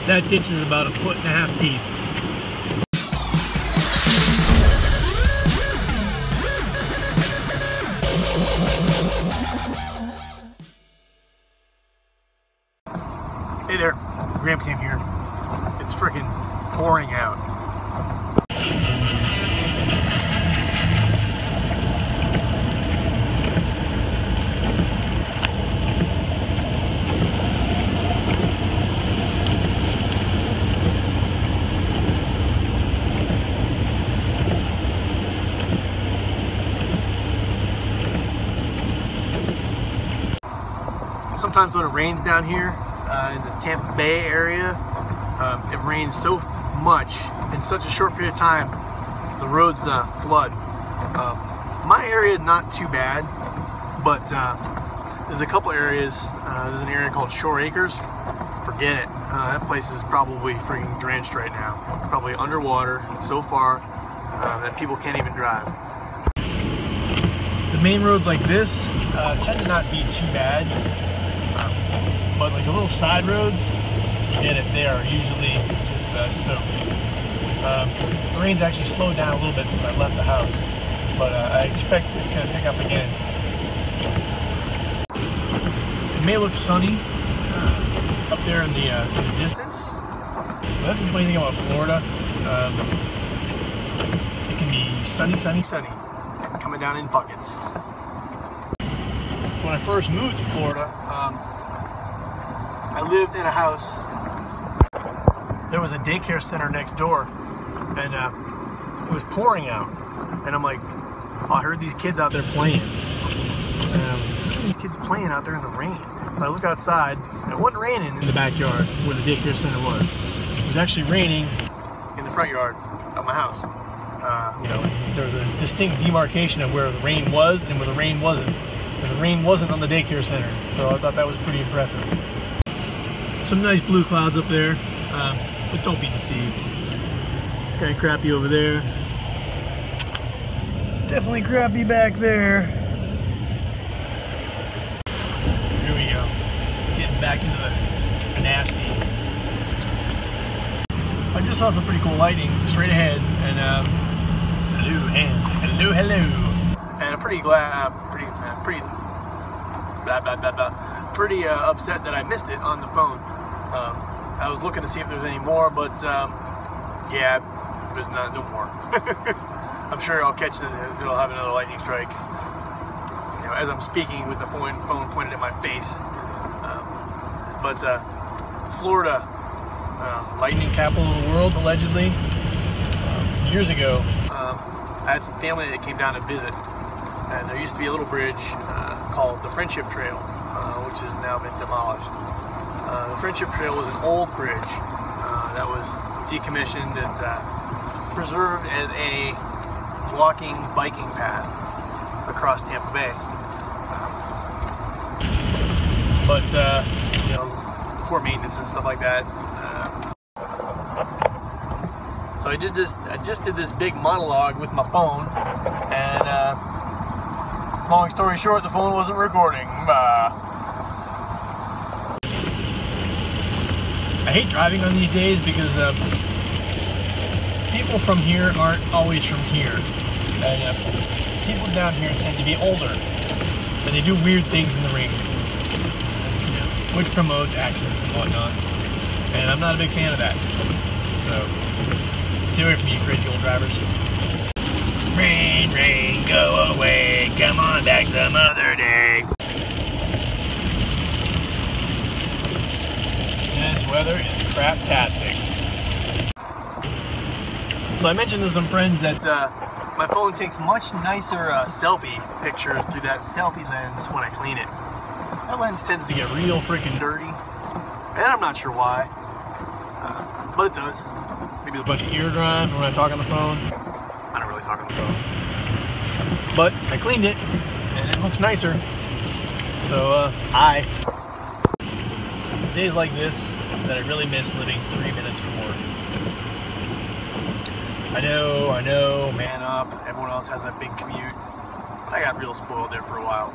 That ditch is about 1.5 feet deep. Hey there, Graham came here. It's freaking pouring out. Sometimes when it rains down here in the Tampa Bay area, it rains so much in such a short period of time, the roads flood. My area is not too bad, but there's a couple areas. There's an area called Shore Acres. Forget it. That place is probably freaking drenched right now. Probably underwater so far that people can't even drive. The main roads like this tend to not be too bad. But like the little side roads, forget it, they are usually just soaked. The rain's actually slowed down a little bit since I left the house, but I expect it's going to pick up again. It may look sunny up there in the distance, but that's the funny thing about Florida. It can be sunny, and coming down in buckets. So when I first moved to Florida, I lived in a house. There was a daycare center next door, and it was pouring out. And I'm like, oh, I heard these kids out there playing. These kids playing out there in the rain. So I look outside, and it wasn't raining in the backyard where the daycare center was. It was actually raining in the front yard of my house. You know, there was a distinct demarcation of where the rain was and where the rain wasn't. And the rain wasn't on the daycare center, so I thought that was pretty impressive. Some nice blue clouds up there, but don't be deceived. It's kind of crappy over there. Definitely crappy back there. Here we go. Getting back into the nasty. I just saw some pretty cool lightning straight ahead, and hello. And I'm pretty glad, pretty upset that I missed it on the phone. I was looking to see if there's any more, but yeah, there's no more. I'm sure I'll catch it. It'll have another lightning strike. You know, as I'm speaking with the phone pointed at my face. But Florida, lightning capital of the world, allegedly. Years ago, I had some family that came down to visit, and there used to be a little bridge called the Friendship Trail, which has now been demolished. The Friendship Trail was an old bridge that was decommissioned and preserved as a walking, biking path across Tampa Bay. But you know, poor maintenance and stuff like that. So I just did this big monologue with my phone, and long story short, the phone wasn't recording. I hate driving on these days because people from here aren't always from here, and people down here tend to be older, and they do weird things in the ring, which promotes accidents and whatnot, and I'm not a big fan of that. So stay away from me, you crazy old drivers. Rain, rain, go away, come on back some other day. This weather is craptastic. So I mentioned to some friends that my phone takes much nicer selfie pictures through that selfie lens when I clean it. That lens tends to get real freaking dirty, and I'm not sure why, but it does. Maybe a bunch of ear grime when I talk on the phone. I don't really talk on the phone. But I cleaned it, and it looks nicer. So, hi. It's days like this that I really miss living 3 minutes from work. I know, man up. Everyone else has that big commute. I got real spoiled there for a while.